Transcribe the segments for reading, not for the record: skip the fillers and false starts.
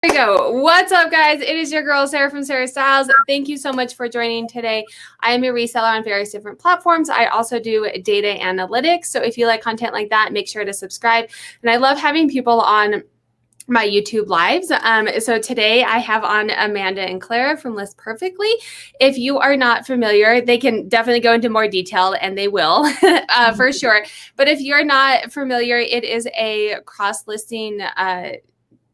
There we go. What's up, guys? It is your girl, Sarah from Sarah Styles. Thank you so much for joining today. I am a reseller on various different platforms. I also do data analytics. So if you like content like that, make sure to subscribe. And I love having people on my YouTube lives. So today I have on Amanda and Clara from List Perfectly. If you are not familiar, they can definitely go into more detail, and they will for sure. But if you're not familiar, it is a cross-listing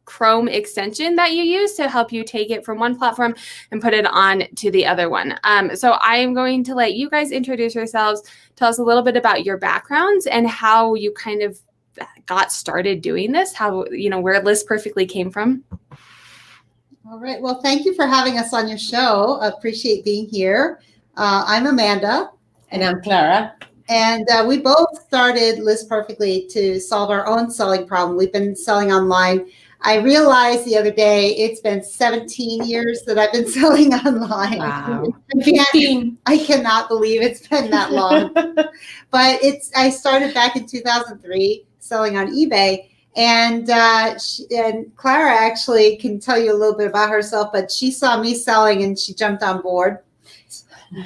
Chrome extension that you use to help you take it from one platform and put it on to the other one. So I am going to let you guys introduce yourselves, tell us a little bit about your backgrounds and how you kind of got started doing this, how, where List Perfectly came from. All right. Well, thank you for having us on your show. I appreciate being here. I'm Amanda. And I'm Clara. And we both started List Perfectly to solve our own selling problem. We've been selling online. I realized the other day it's been 17 years that I've been selling online. Wow. I cannot believe it's been that long. But I started back in 2003 selling on eBay. And Clara actually can tell you a little bit about herself, but she saw me selling and she jumped on board.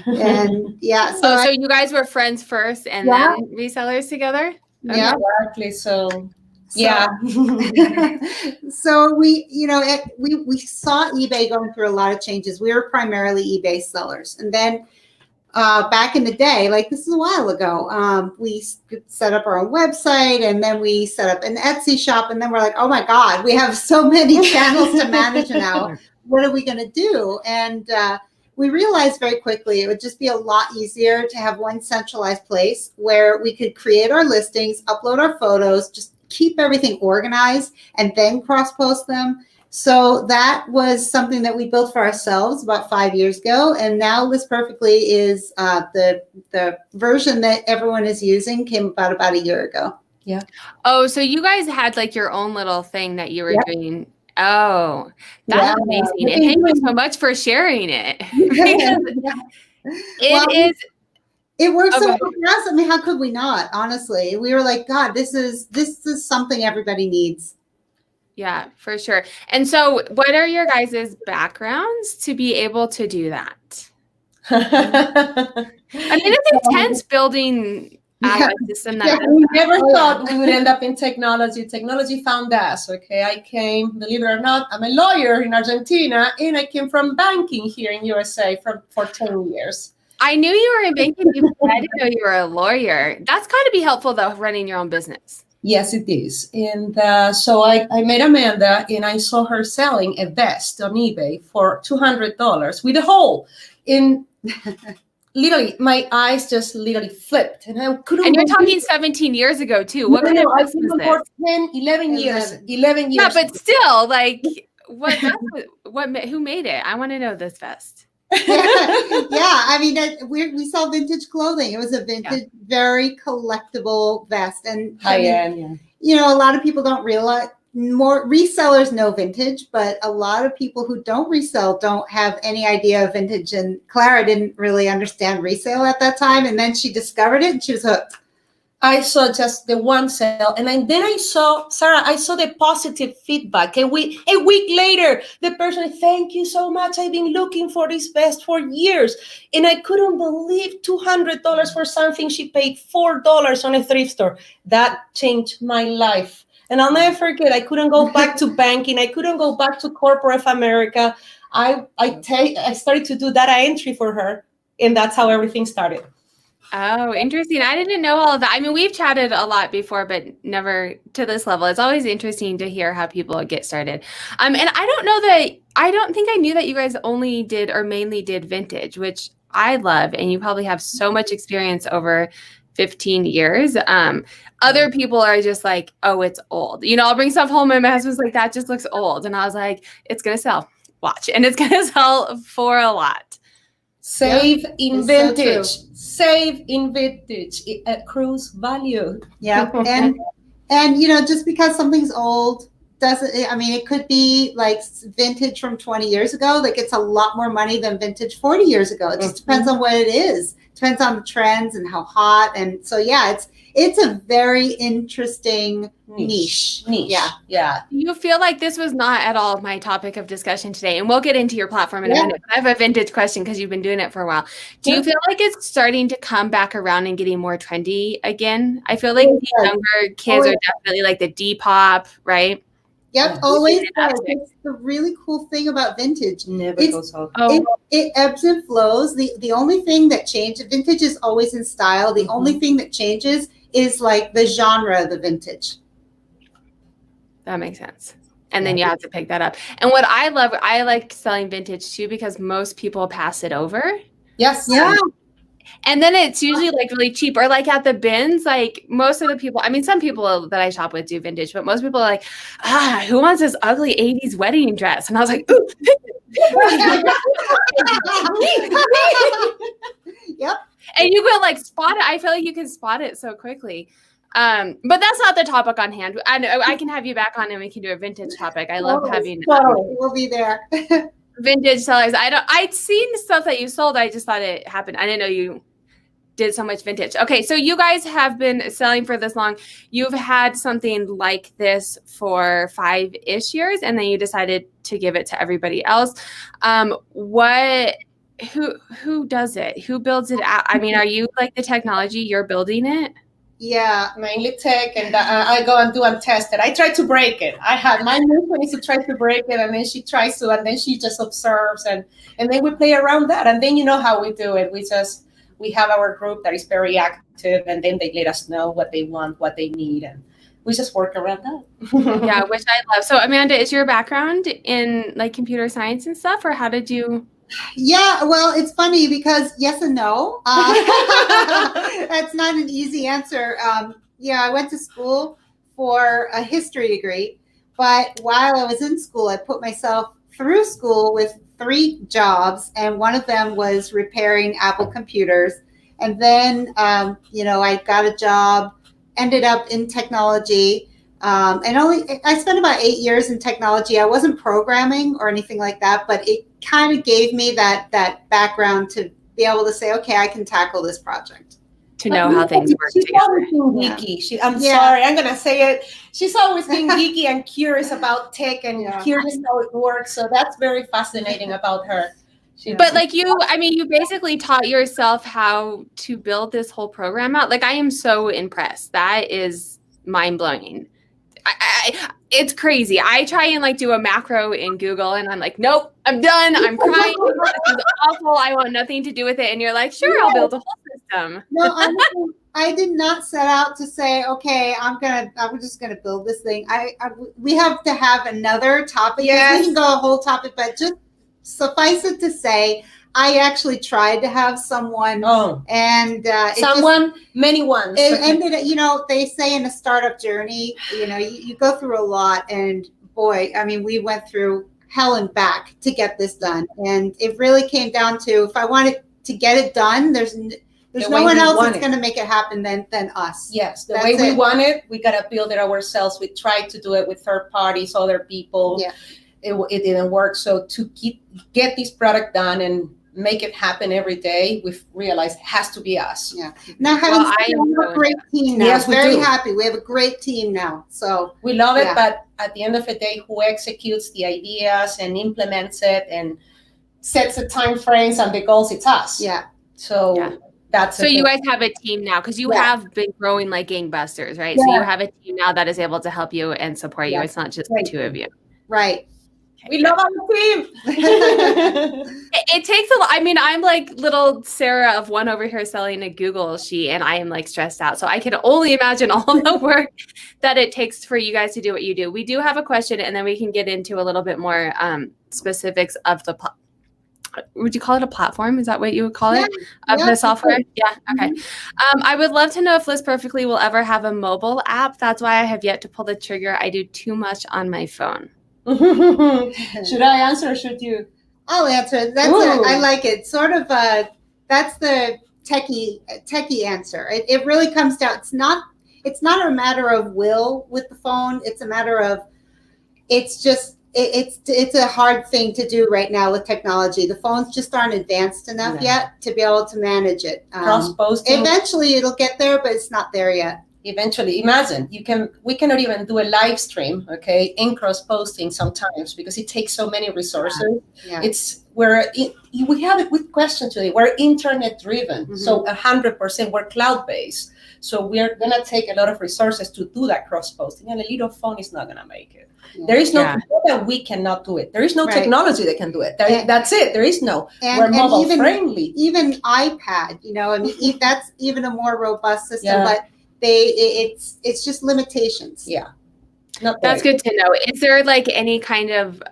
And yeah, so you guys were friends first and then resellers together? Okay. Yeah, exactly. So yeah. So we saw eBay going through a lot of changes. We were primarily eBay sellers. And then back in the day, like this is a while ago, we set up our own website, and then we set up an Etsy shop, and then we're like, oh my God, we have so many channels to manage now. What are we going to do? And we realized very quickly it would just be a lot easier to have one centralized place where we could create our listings, upload our photos, just keep everything organized, and then cross-post them. So that was something that we built for ourselves about 5 years ago. And now List Perfectly is the version that everyone is using, came about a year ago. Yeah. Oh, so you guys had like your own little thing that you were doing. Oh, that's amazing. And thank you so much for sharing it. It works so well for us. I mean, how could we not? Honestly, we were like, God, this is something everybody needs. Yeah, for sure. And so what are your guys' backgrounds to be able to do that? I mean, it's intense building a system that we never thought we would end up in technology. Technology found us. Okay, I came, believe it or not, I'm a lawyer in Argentina, and I came from banking here in USA for 10 years. I knew you were in banking before. I didn't know you were a lawyer. That's got to be helpful, though, running your own business. Yes, it is. And so I met Amanda, and I saw her selling a vest on eBay for $200 with a hole. And literally, my eyes just literally flipped. And I couldn't. And you're talking 17 years ago, too. What kind of vest was this? For 10, 11 years. 11 years. Yeah, but still, like, who made it? I want to know this vest. I mean, we sell vintage clothing. It was a vintage, very collectible vest, and a lot of people don't realize. More resellers know vintage, but a lot of people who don't resell don't have any idea of vintage. And Clara didn't really understand resale at that time, and then she discovered it, and she was hooked. I saw just the one sale, and then I saw, Sarah, I saw the positive feedback. A week later, the person, thank you so much. I've been looking for this vest for years. And I couldn't believe $200 for something she paid $4 on a thrift store. That changed my life. And I'll never forget, I couldn't go back to banking. I couldn't go back to corporate America. I started to do data entry for her, and that's how everything started. Oh, interesting. I didn't know all of that. I mean, we've chatted a lot before, but never to this level. It's always interesting to hear how people get started. And I don't think I knew that you guys only did or mainly did vintage, which I love. And you probably have so much experience over 15 years. Other people are just like, oh, it's old. I'll bring stuff home and my husband's like, that just looks old. And I was like, it's going to sell. Watch. And it's going to sell for a lot. Save in vintage. Save in vintage. It accrues value. Yeah. And just because something's old doesn't, I mean, it could be like vintage from 20 years ago. Like it's a lot more money than vintage 40 years ago. It just depends on what it is. depends on the trends and how hot. And so, yeah, it's a very interesting niche. Yeah. You feel like this was not at all my topic of discussion today, and we'll get into your platform in a minute. But I have a vintage question because you've been doing it for a while. Do you feel like it's starting to come back around and getting more trendy again? I feel like the younger kids are definitely like the Depop, right? Yep, always does. It's the really cool thing about vintage. Never goes out. It ebbs and flows. The only thing that changes, vintage is always in style. The only thing that changes is like the genre of the vintage. That makes sense. And then you have to pick that up. And what I love, I like selling vintage too, because most people pass it over. Yes. Yeah. And then it's usually like really cheap, or like at the bins, like most of the people, I mean, some people that I shop with do vintage, but most people are like, who wants this ugly 80s wedding dress? And I was like, ooh. Yep. And you can like spot it. I feel like you can spot it so quickly. But that's not the topic on hand. I know I can have you back on and we can do a vintage topic. I love having we'll be there. vintage sellers. I'd seen stuff that you sold. I just thought it happened. I didn't know you did so much vintage. Okay, so you guys have been selling for this long. You've had something like this for 5-ish years, and then you decided to give it to everybody else. Who does it? Who builds it out? I mean, are you like the technology? You're building it? Yeah, mainly tech, and I go and do untested. I try to break it. I had my movement is to try to break it, and then she tries to, and then she just observes, and then we play around that, and then you know how we do it. We have our group that is very active, and then they let us know what they want, what they need, and we just work around that. Yeah, which I love. So Amanda, is your background in like computer science and stuff, or how did you? Yeah, well, it's funny because yes and no. That's not an easy answer. Yeah, I went to school for a history degree, but while I was in school, I put myself through school with 3 jobs, and one of them was repairing Apple computers. And then, I got a job, ended up in technology. And I spent about 8 years in technology. I wasn't programming or anything like that, but it kind of gave me that background to be able to say, okay, I can tackle this project. To know how things work She's together. always been geeky. Sorry, I'm gonna say it. She's always been geeky and curious about tech and curious how it works. So that's very fascinating about her. But like you basically taught yourself how to build this whole program out. Like I am so impressed. That is mind blowing. It's crazy. I try and like do a macro in Google and I'm like, nope, I'm done. I'm crying. This is awful. I want nothing to do with it. And you're like, sure, I'll build a whole system. No, I did not set out to say, okay, I'm just gonna build this thing. We have to have another topic. Yes. We can go a whole topic, but just suffice it to say, I actually tried to have someone, and many ones. It ended. They say in a startup journey, you go through a lot, and boy, I mean, we went through hell and back to get this done, and it really came down to if I wanted to get it done, there's no one else that's going to make it happen than us. Yes, the way we want it, we got to build it ourselves. We tried to do it with third parties, other people. Yeah. It didn't work. So to get this product done and make it happen every day, we've realized it has to be us. Yeah. Now, we have a great team now. Yes, very happy. We have a great team now. So we love it. But at the end of the day, who executes the ideas and implements it and sets the time frames and the goals, it's us. Yeah. So so you guys have a team now because you have been growing like gangbusters, right? Yeah. So you have a team now that is able to help you and support you. It's not just the 2 of you. Right. We love our team. It takes a lot. I mean, I'm like little Sarah of one over here selling a Google sheet, and I am like stressed out. So I can only imagine all the work that it takes for you guys to do what you do. We do have a question, and then we can get into a little bit more specifics of the would you call it a platform? Is that what you would call it? The software? Yeah. Okay. I would love to know if List Perfectly will ever have a mobile app. That's why I have yet to pull the trigger. I do too much on my phone. Should I answer or should you? I'll answer. I like it. Sort of that's the techie answer. It really comes down. It's not a matter of will with the phone. It's a matter of it's just it's a hard thing to do right now with technology. The phones just aren't advanced enough yet to be able to manage it. Cross-posting. Eventually it'll get there, but it's not there yet. Eventually, imagine we cannot even do a live stream, okay, in cross-posting sometimes because it takes so many resources. Yeah. We have a good question today. We're internet driven, so 100% we're cloud-based. So we're gonna take a lot of resources to do that cross-posting, and a little phone is not gonna make it. Yeah. There is no that we cannot do it. There is no technology that can do it. That's it. There is no. We're mobile friendly. Even iPad, I mean, that's even a more robust system, but it's just limitations. Yeah. That's good to know. Is there like any kind of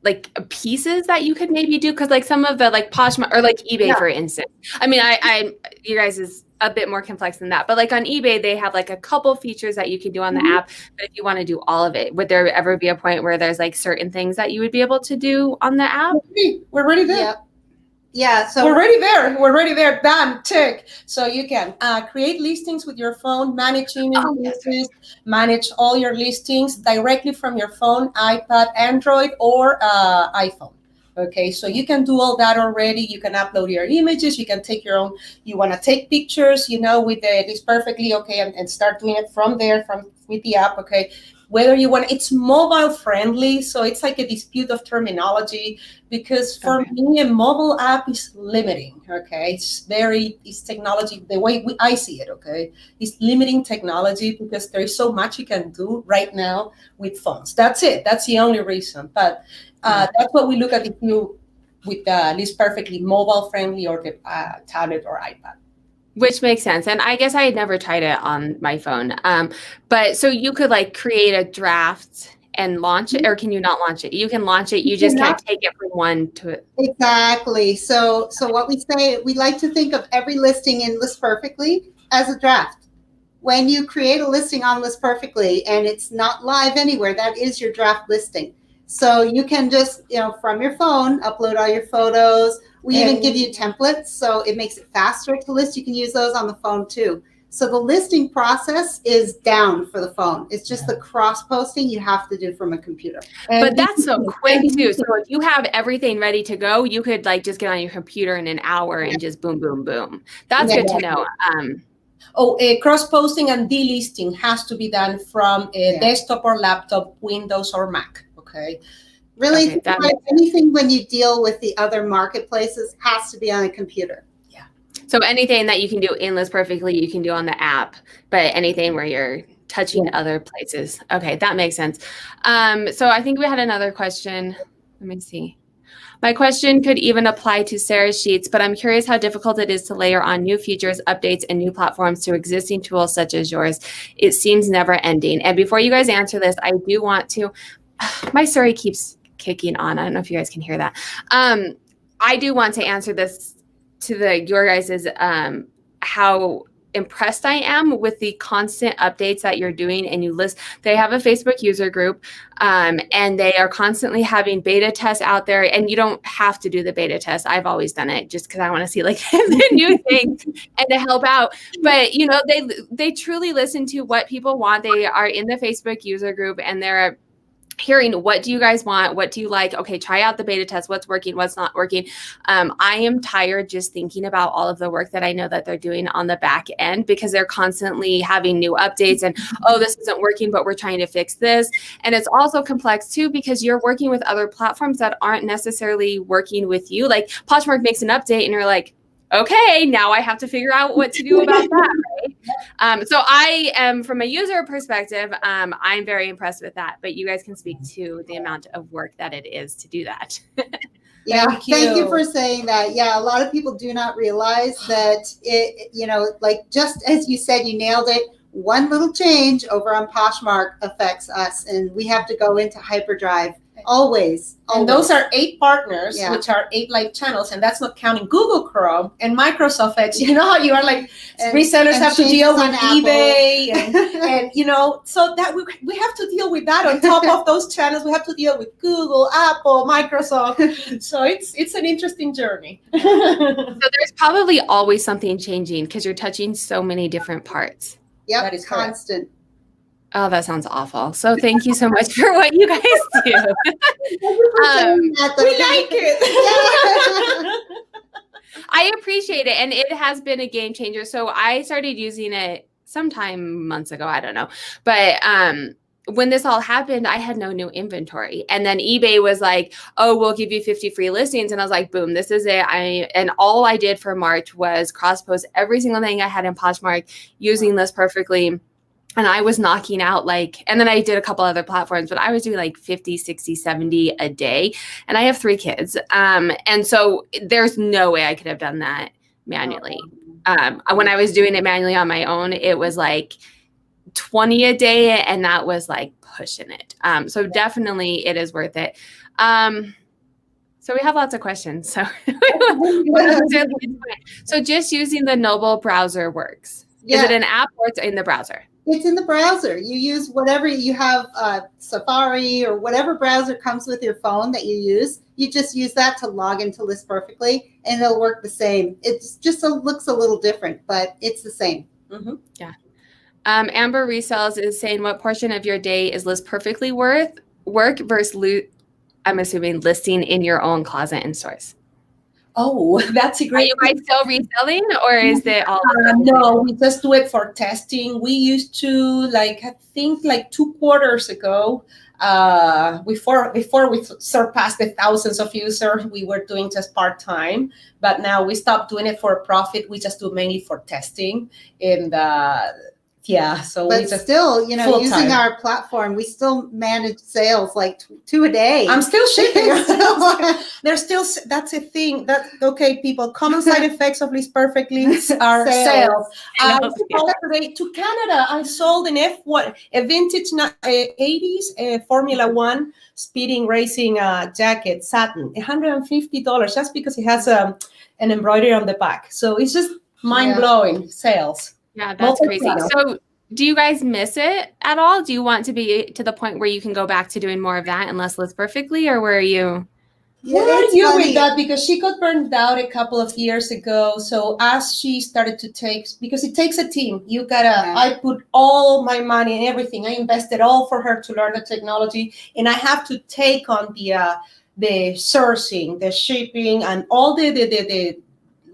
like pieces that you could maybe do? Because like some of the like Poshmark or like eBay, for instance. I mean, I you guys is a bit more complex than that. But like on eBay, they have like a couple features that you can do on the app. But if you want to do all of it, would there ever be a point where there's like certain things that you would be able to do on the app? We're already there. Yep. Yeah, so we're already there. We're already there. Done. Tick. So you can create listings with your phone, manage images, manage all your listings directly from your phone, iPad, Android, or iPhone. Okay, so you can do all that already. You can upload your images. You can take your own. You want to take pictures, with this perfectly okay, and start doing it from there, with the app. Okay. Whether you want, it's mobile friendly, so it's like a dispute of terminology because for me, a mobile app is limiting. Okay, it's technology the way I see it. Okay, it's limiting technology because there is so much you can do right now with phones. That's it. That's the only reason. But that's what we look at if you with list perfectly mobile friendly or the tablet or iPad. Which makes sense. And I guess I had never tried it on my phone. But so you could like create a draft and launch it, or can you not launch it? You can launch it. You just can't take it from one to it. Exactly. So what we say, we like to think of every listing in List Perfectly as a draft. When you create a listing on List Perfectly and it's not live anywhere, that is your draft listing. So you can just, from your phone, upload all your photos. We even give you templates, so it makes it faster to list. You can use those on the phone too. So the listing process is down for the phone. It's just the cross-posting you have to do from a computer. But that's so quick too. So if you have everything ready to go, you could like just get on your computer in an hour and just boom, boom, boom. That's good to know. Cross-posting and delisting has to be done from a desktop or laptop, Windows or Mac. Okay. Really, anything when you deal with the other marketplaces has to be on a computer. Yeah. So anything that you can do in List Perfectly, you can do on the app, but anything where you're touching other places. Okay, that makes sense. So I think we had another question. Let me see. My question could even apply to Sarah's sheets, but I'm curious how difficult it is to layer on new features, updates, and new platforms to existing tools such as yours. It seems never ending. And before you guys answer this, I do want to, my Surrey keeps kicking on. I don't know if you guys can hear that. I do want to answer this to your guys's how impressed I am with the constant updates that you're doing. And you list, they have a Facebook user group and they are constantly having beta tests out there. And you don't have to do the beta test. I've always done it just because I want to see like the new things and to help out. But they truly listen to what people want. They are in the Facebook user group and they're hearing, what do you guys want? What do you like? Okay, try out the beta test. What's working? What's not working? I am tired just thinking about all of the work that I know that they're doing on the back end because they're constantly having new updates and, this isn't working, but we're trying to fix this. And it's also complex too, because you're working with other platforms that aren't necessarily working with you. Like Poshmark makes an update and you're like, okay, now I have to figure out what to do about that, right? So I am, from a user perspective, I'm very impressed with that. But you guys can speak to the amount of work that it is to do that. Thank you for saying that. Yeah, a lot of people do not realize that it, like just as you said, you nailed it. One little change over on Poshmark affects us, and we have to go into hyperdrive. Always. And those are 8 partners, which are 8 live channels, and that's not counting Google Chrome and Microsoft Edge. You know how you are like resellers have to deal with eBay and so that we have to deal with that on top of those channels. We have to deal with Google, Apple, Microsoft. So it's an interesting journey. So there's probably always something changing because you're touching so many different parts. Yep, that is constant. Oh, that sounds awful. So thank you so much for what you guys do. We like it. I appreciate it. And it has been a game changer. So I started using it sometime months ago. I don't know. But when this all happened, I had no new inventory. And then eBay was like, oh, we'll give you 50 free listings. And I was like, boom, this is it. And all I did for March was cross post every single thing I had in Poshmark using List Perfectly. And I was knocking out and then I did a couple other platforms, but I was doing like 50, 60, 70 a day. And I have 3 kids. And so there's no way I could have done that manually. When I was doing it manually on my own, it was like 20 a day. And that was like pushing it. So definitely it is worth it. So we have lots of questions. So, so just using the Noble browser works. Yeah. Is it an app or it's in the browser? It's in the browser. You use whatever you have, Safari or whatever browser comes with your phone that you use. You just use that to log into List Perfectly, and it'll work the same. It's just looks a little different, but it's the same. Mm-hmm. Yeah. Amber Resells is saying, what portion of your day is List Perfectly work versus, I'm assuming, listing in your own closet and stores? Oh, that's a great. Are you guys still reselling, or is it all? No, we just do it for testing. We used to, I think 2 quarters ago, before we surpassed the thousands of users, we were doing just part-time. But now we stopped doing it for profit. We just do mainly for testing. And so but still, using our platform, we still manage sales like 2 a day. I'm still shipping. There's still, that's a thing. Okay, people, common side effects of List Perfectly are sales. I sold today to Canada. I sold a vintage 80s Formula One speeding racing jacket, satin, $150 just because it has an embroidery on the back. So it's just mind-blowing sales. Yeah, that's crazy. So do you guys miss it at all? Do you want to be to the point where you can go back to doing more of that and less List Perfectly, or where are you? Where are you with that? Because she got burned out a couple of years ago. So as she started to because it takes a team. You gotta, I put all my money and everything. I invested all for her to learn the technology. And I have to take on the sourcing, the shipping, and all the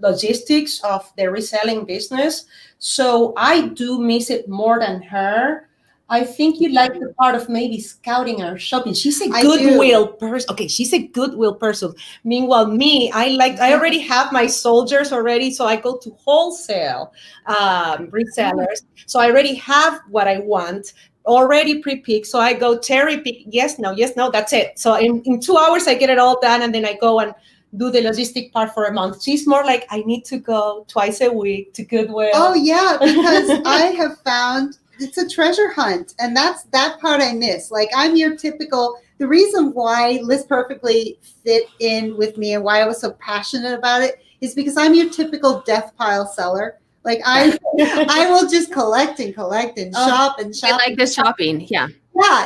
logistics of the reselling business. So I do miss it more than her. I think you like the part of maybe scouting or shopping. She's a goodwill person. Okay, she's a goodwill person. Meanwhile, me, I already have my soldiers already, so I go to wholesale resellers. So I already have what I want already pre-picked. So I go cherry pick. Yes, no, that's it. So in 2 hours, I get it all done, and then I go and do the logistic part for a month. She's more like, I need to go twice a week to Goodwill. Oh yeah, because I have found it's a treasure hunt, and that part I miss. I'm your typical. The reason why List Perfectly fit in with me and why I was so passionate about it is because I'm your typical death pile seller. I will just collect and shop and shop. I like this shopping. Yeah.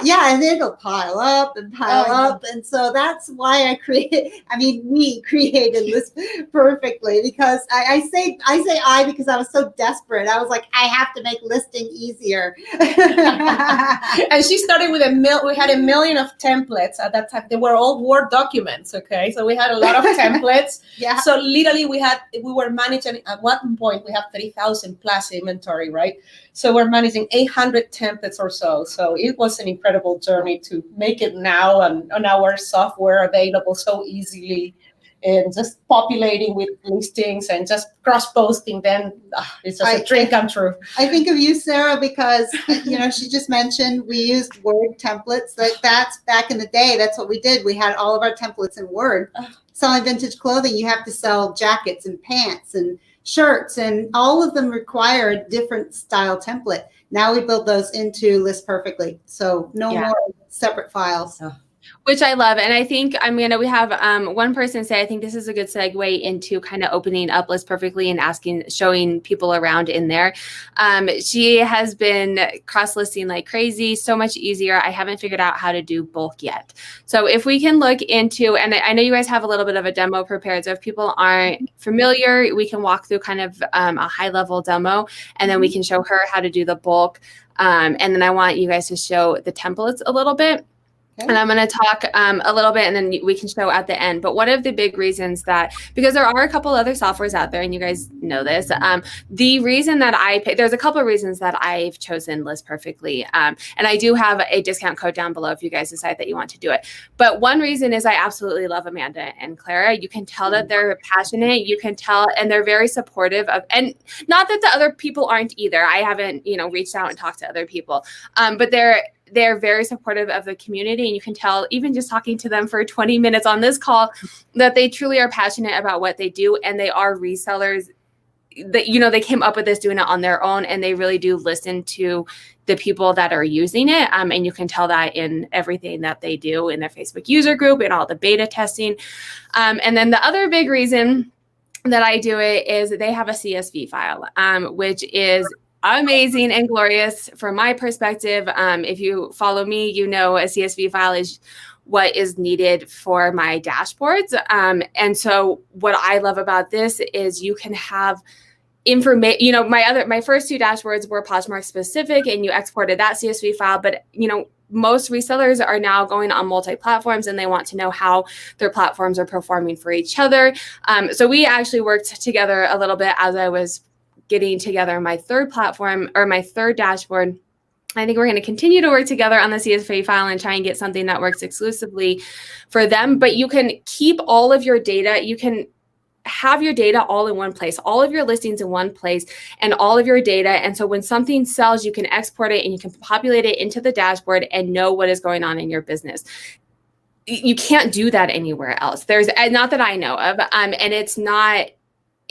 Yeah, and it'll pile up and pile up. And so that's why we created List Perfectly, because I say because I was so desperate. I was like, I have to make listing easier. And she started with we had 1 million of templates at that time. They were all Word documents, okay? So we had a lot of templates. Yeah. So literally we were managing, at one point we have 30,000 plus inventory, right? So we're managing 800 templates or so. So it was an incredible journey to make it now and on our software available so easily, and just populating with listings and just cross-posting them. It's just a dream come true. I think of you, Sarah, because, she just mentioned we used Word templates. That's back in the day. That's what we did. We had all of our templates in Word. Selling vintage clothing, you have to sell jackets and pants and shirts, and all of them require a different style template. Now we build those into List Perfectly. So no more separate files. Which I love. And I think, we have one person say, I think this is a good segue into kind of opening up List Perfectly and showing people around in there. She has been cross-listing like crazy, so much easier. I haven't figured out how to do bulk yet. So if we can look into, and I know you guys have a little bit of a demo prepared. So if people aren't familiar, we can walk through kind of a high-level demo, and then we can show her how to do the bulk. And then I want you guys to show the templates a little bit. Okay. And I'm going to talk a little bit, and then we can show at the end. But one of the big reasons that, because there are a couple other softwares out there, and you guys know this, the reason that there's a couple of reasons that I've chosen List Perfectly. And I do have a discount code down below if you guys decide that you want to do it. But one reason is I absolutely love Amanda and Clara. You can tell that they're passionate. You can tell, and they're very supportive of, and not that the other people aren't either. I haven't, reached out and talked to other people, but they're very supportive of the community, and you can tell even just talking to them for 20 minutes on this call that they truly are passionate about what they do, and they are resellers. That they came up with this doing it on their own, and they really do listen to the people that are using it, and you can tell that in everything that they do in their Facebook user group and all the beta testing. And then the other big reason that I do it is they have a CSV file, which is amazing and glorious from my perspective. If you follow me, a CSV file is what is needed for my dashboards. And so what I love about this is you can have information. My first two dashboards were Poshmark specific, and you exported that CSV file. But most resellers are now going on multi-platforms, and they want to know how their platforms are performing for each other. So we actually worked together a little bit as I was getting together my third platform or my third dashboard. I think we're going to continue to work together on the CSV file and try and get something that works exclusively for them. But you can keep all of your data. You can have your data all in one place, all of your listings in one place, and all of your data. And so when something sells, you can export it and you can populate it into the dashboard and know what is going on in your business. You can't do that anywhere else. There's not that I know of. And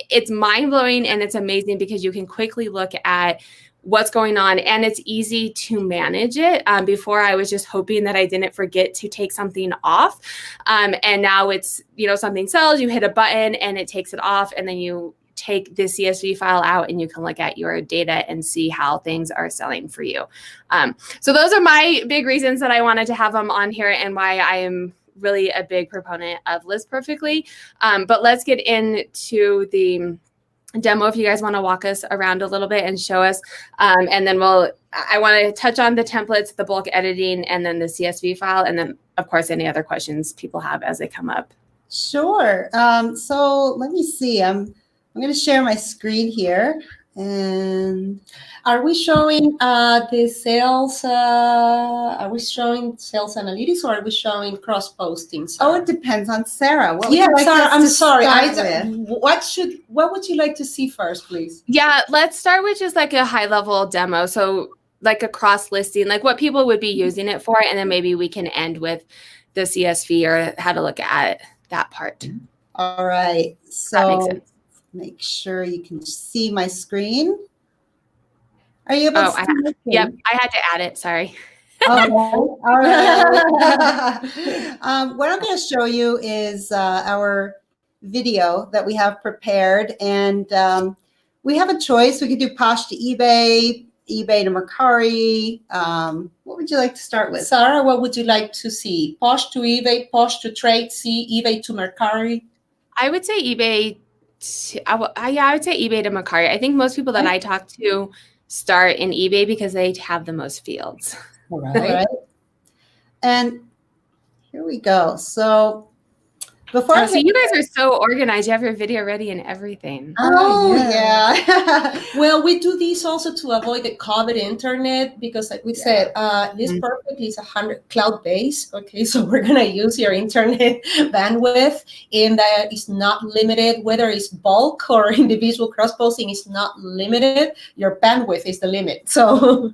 it's mind-blowing, and it's amazing because you can quickly look at what's going on, and it's easy to manage it. Before, I was just hoping that I didn't forget to take something off. And now it's, something sells, you hit a button and it takes it off, and then you take the CSV file out and you can look at your data and see how things are selling for you. So those are my big reasons that I wanted to have them on here, and why I am really a big proponent of List Perfectly. But let's get into the demo if you guys want to walk us around a little bit and show us. And then I want to touch on the templates, the bulk editing, and then the CSV file. And then, of course, any other questions people have as they come up. Sure. So let me see. I'm going to share my screen here. And are we showing the sales? Are we showing sales analytics, or are we showing cross posting? Oh, it depends on Sarah. What Sarah, I'm sorry. What would you like to see first, please? Yeah, let's start with just like a high level demo. So like a cross listing, like what people would be using it for, and then maybe we can end with the CSV or how to look at that part. All right. So that makes sense. Make sure you can see my screen. Are you able to see my screen? Yep, I had to add it. Sorry. Okay. All right. What I'm going to show you is our video that we have prepared. And we have a choice. We could do Posh to eBay, eBay to Mercari. What would you like to start with? Sarah, what would you like to see? Posh to eBay, Posh to Trade, eBay to Mercari? I would say eBay. I would say eBay to Mercari. I think most people that I talk to start in eBay because they have the most fields. All right. And here we go. So before so you guys are so organized. You have your video ready and everything. Oh, yeah. Well, we do this also to avoid the COVID internet because, like we said, List Perfectly is 100 cloud-based. Okay, so we're going to use your internet bandwidth, and that is not limited. Whether it's bulk or individual cross-posting is not limited. Your bandwidth is the limit. So,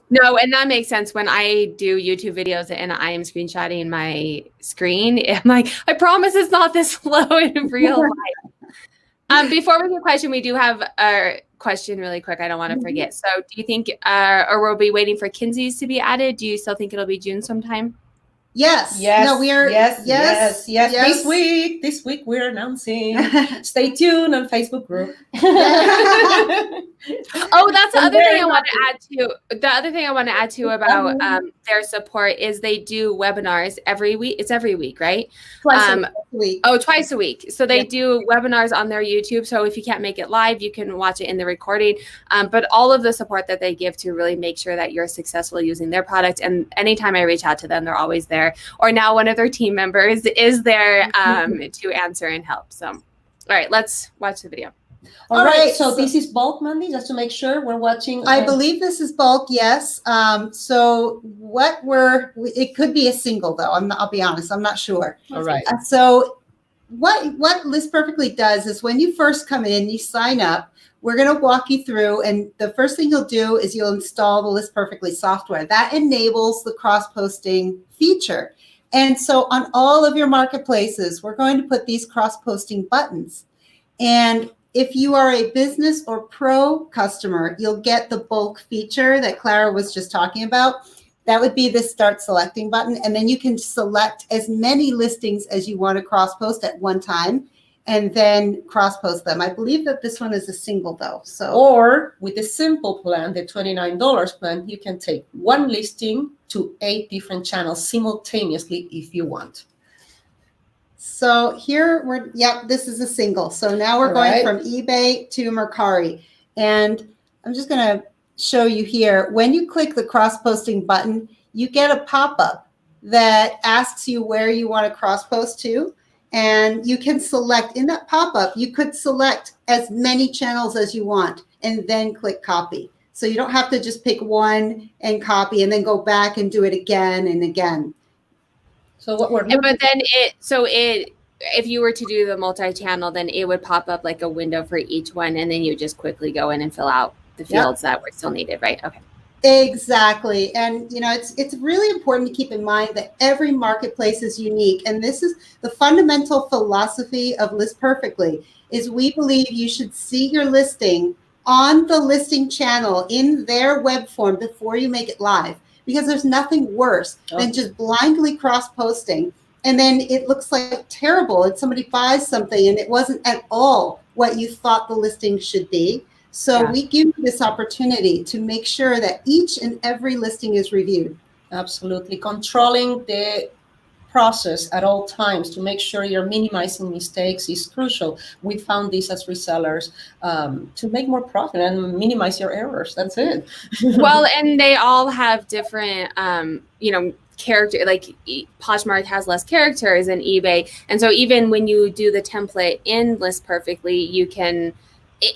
No, and that makes sense. When I do YouTube videos and I am screenshotting my screen, I'm like, I promise it's not this slow in real life. Before we do a question, we do have a question really quick. I don't want to forget. So do you think, or we'll be waiting for Kinsey's to be added? Do you still think it'll be June sometime? Yes. No, we are. Yes. This week we're announcing. Stay tuned on Facebook group. Oh, that's the other thing I want to add to. The other thing I want to add to about their support is they do webinars every week. It's every week, right? a week. Oh, twice a week. So they Yeah. do webinars on their YouTube. So if you can't make it live, you can watch it in the recording. But all of the support that they give to really make sure that you're successful using their product. And anytime I reach out to them, they're always there. Or now one of their team members is there to answer and help. So, all right, let's watch the video. All right. So this is bulk, Mandy, just to make sure we're watching. I believe this is bulk, yes. So it could be a single though. I'll be honest, I'm not sure. All right. So what List Perfectly does is when you first come in, you sign up. We're going to walk you through, and the first thing you'll do is you'll install the List Perfectly software. That enables the cross-posting feature. And so on all of your marketplaces, we're going to put these cross-posting buttons. And if you are a business or pro customer, you'll get the bulk feature that Clara was just talking about. That would be the start selecting button. And then you can select as many listings as you want to cross-post at one time and then cross-post them. I believe that this one is a single though. So, or with the simple plan, the $29 plan, you can take one listing to 8 different channels simultaneously if you want. So here this is a single. So now we're going from eBay to Mercari. And I'm just going to show you here. When you click the cross-posting button, you get a pop-up that asks you where you want to cross-post to. And you can select, in that pop-up, you could select as many channels as you want and then click copy. So you don't have to just pick one and copy and then go back and do it again and again. So what we're but then if you were to do the multi-channel, then it would pop up like a window for each one, and then you just quickly go in and fill out the fields that were still needed, right? Okay. Exactly. And it's really important to keep in mind that every marketplace is unique. And this is the fundamental philosophy of List Perfectly, is we believe you should see your listing on the listing channel in their web form before you make it live. Because there's nothing worse than just blindly cross-posting, and then it looks like terrible, and somebody buys something and it wasn't at all what you thought the listing should be. So we give you this opportunity to make sure that each and every listing is reviewed. Absolutely. Controlling the process at all times to make sure you're minimizing mistakes is crucial. We found this as resellers to make more profit and minimize your errors. That's it. Well, and they all have different, character, like Poshmark has less characters than eBay. And so even when you do the template in List Perfectly, you can,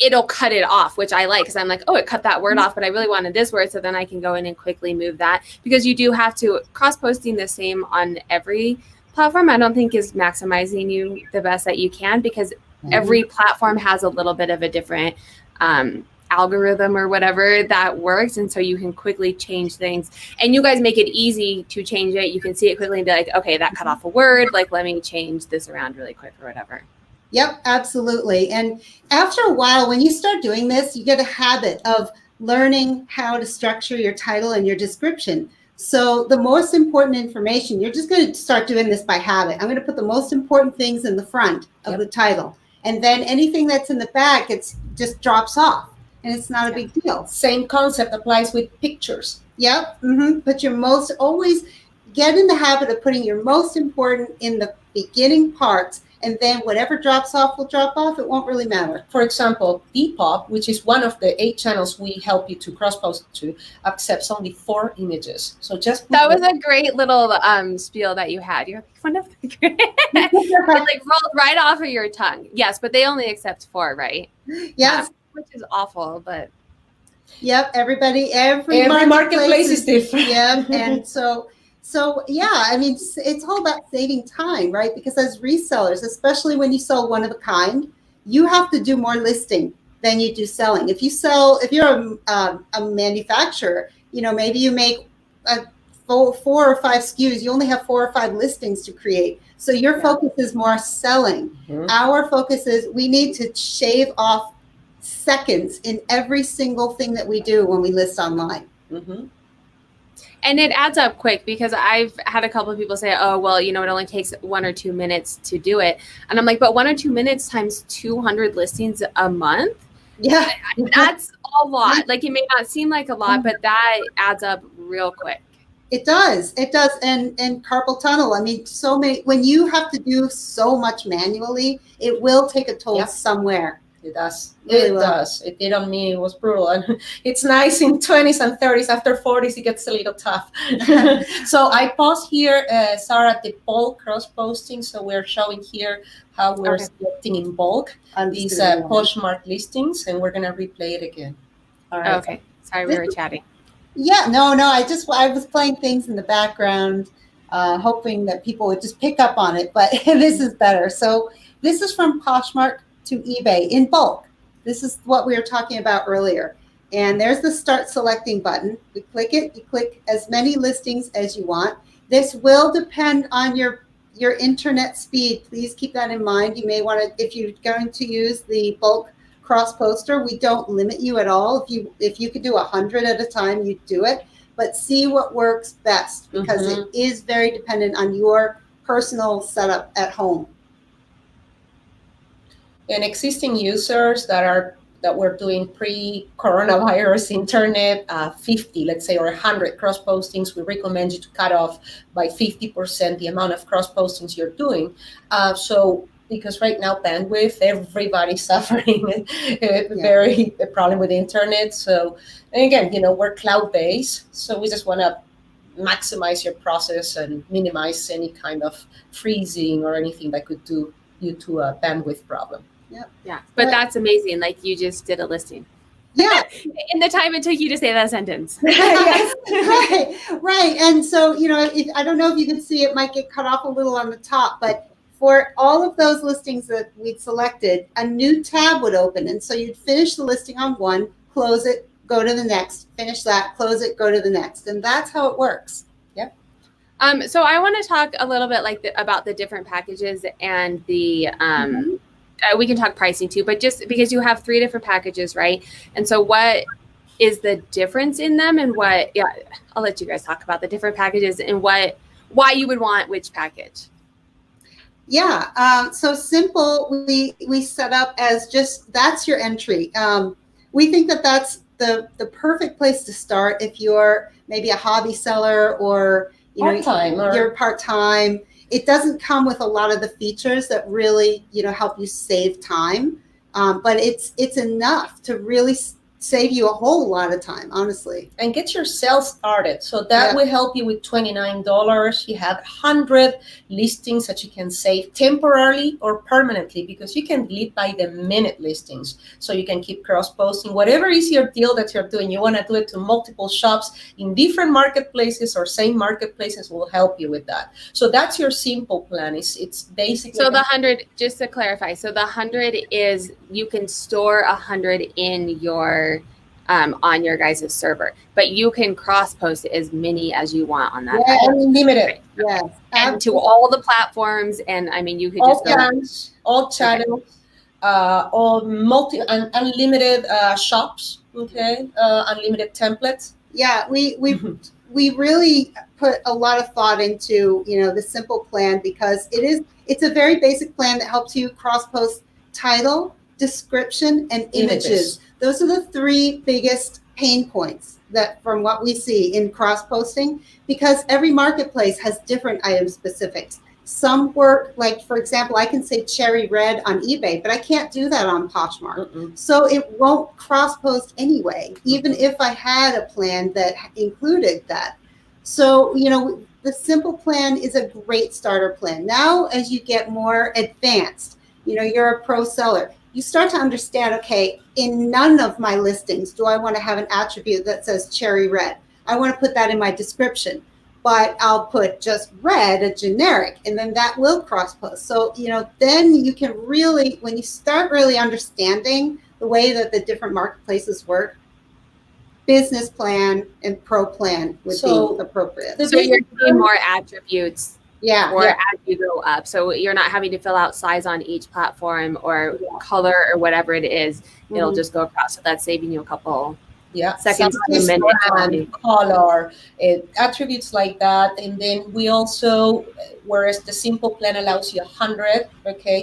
it'll cut it off, which I like, because I'm like, oh, it cut that word off, but I really wanted this word. So then I can go in and quickly move that, because you do have to, cross-posting the same on every platform, I don't think is maximizing you the best that you can, because every platform has a little bit of a different algorithm or whatever that works. And so you can quickly change things, and you guys make it easy to change it. You can see it quickly and be like, okay, that cut off a word. Like, let me change this around really quick or whatever. Yep, absolutely. And after a while, when you start doing this, you get a habit of learning how to structure your title and your description. So the most important information, you're just going to start doing this by habit. I'm going to put the most important things in the front of the title. And then anything that's in the back, it's just drops off. And it's not a big deal. Same concept applies with pictures. Yep. But always get in the habit of putting your most important in the beginning parts, and then whatever drops off will drop off. It won't really matter. For example, Depop, which is one of the 8 channels we help you to cross-post to, accepts only 4 images. So just that was a great little spiel that you had. You're like one of the great, it like rolled right off of your tongue. Yes, but they only accept 4, right? Yes. Which is awful, but yep, every marketplace is different. Yep. And so yeah, I mean, it's all about saving time, right? Because as resellers, especially when you sell one of a kind, you have to do more listing than you do selling. If you're a manufacturer, maybe you make 4 or 5 SKUs, you only have 4 or 5 listings to create. So your focus is more selling. Our focus is we need to shave off seconds in every single thing that we do when we list online. And it adds up quick, because I've had a couple of people say, oh, well, it only takes 1 or 2 minutes to do it. And I'm like, but 1 or 2 minutes times 200 listings a month? Yeah. That's a lot. Like, it may not seem like a lot, but that adds up real quick. It does. It does. And carpal tunnel. I mean, so many, when you have to do so much manually, it will take a toll somewhere. It does. Really It will. does. It did on me. It was brutal. And it's nice in 20s and 30s. After 40s, it gets a little tough. So I pause here, Sarah, the bulk cross posting. So we're showing here how we're selecting in bulk these Poshmark listings, and we're going to replay it again. All right. Okay. Sorry, we were chatting. Yeah, no. I was playing things in the background, hoping that people would just pick up on it, but this is better. So this is from Poshmark to eBay in bulk. This is what we were talking about earlier. And there's the start selecting button. You click it, you click as many listings as you want. This will depend on your internet speed. Please keep that in mind. You may want to, if you're going to use the bulk cross poster, we don't limit you at all. If you could do 100 at a time, you do it, but see what works best, because it is very dependent on your personal setup at home. And existing users that were doing pre-coronavirus internet, 50, let's say, or 100 cross postings, we recommend you to cut off by 50% the amount of cross postings you're doing. Because right now bandwidth, everybody's suffering a problem with the internet. So, and again, we're cloud-based, so we just want to maximize your process and minimize any kind of freezing or anything that could do you to a bandwidth problem. Yeah, but that's amazing. Like, you just did a listing. Yeah. In the time it took you to say that sentence. Yes. Right. And so, I don't know if you can see, it might get cut off a little on the top, but for all of those listings that we'd selected, a new tab would open. And so you'd finish the listing on one, close it, go to the next, finish that, close it, go to the next. And that's how it works. Yep. So I want to talk a little bit about the different packages and the, we can talk pricing too, but just because you have 3 different packages, right? And so what is the difference in them, and I'll let you guys talk about the different packages and why you would want which package. Yeah, so simple, we set up as just, that's your entry. We think that that's the perfect place to start if you're maybe a hobby seller or you're part-time. It doesn't come with a lot of the features that really help you save time, but it's enough to really save you a whole lot of time, honestly. And get your sales started. So that will help you with $29. You have 100 listings that you can save temporarily or permanently, because you can delete by the minute listings. So you can keep cross-posting. Whatever is your deal that you're doing, you want to do it to multiple shops in different marketplaces or same marketplaces will help you with that. So that's your simple plan. It's basically... So the 100, just to clarify, so the 100 is you can store 100 in your on your guys' server, but you can cross post as many as you want on that. Unlimited. Right. Yes. And to all the platforms, and I mean, you could all just all channels, all unlimited shops. Unlimited templates. Yeah, we really put a lot of thought into the simple plan, because it's a very basic plan that helps you cross post title, description, and images. Those are the 3 biggest pain points that from what we see in cross posting, because every marketplace has different item specifics. Some work, like for example, I can say cherry red on eBay, but I can't do that on Poshmark. So it won't cross post anyway, even if I had a plan that included that. So, the simple plan is a great starter plan. Now, as you get more advanced, you're a pro seller, you start to understand, okay, in none of my listings do I want to have an attribute that says cherry red. I want to put that in my description, but I'll put just red, a generic, and then that will cross post. So, then you can really, when you start really understanding the way that the different marketplaces work, business plan and pro plan would be appropriate. So you're getting more attributes. Or as you go up. So you're not having to fill out size on each platform or color or whatever it is. It'll just go across. So that's saving you a couple seconds, minutes, color, attributes like that. And then we also, whereas the simple plan allows you 100,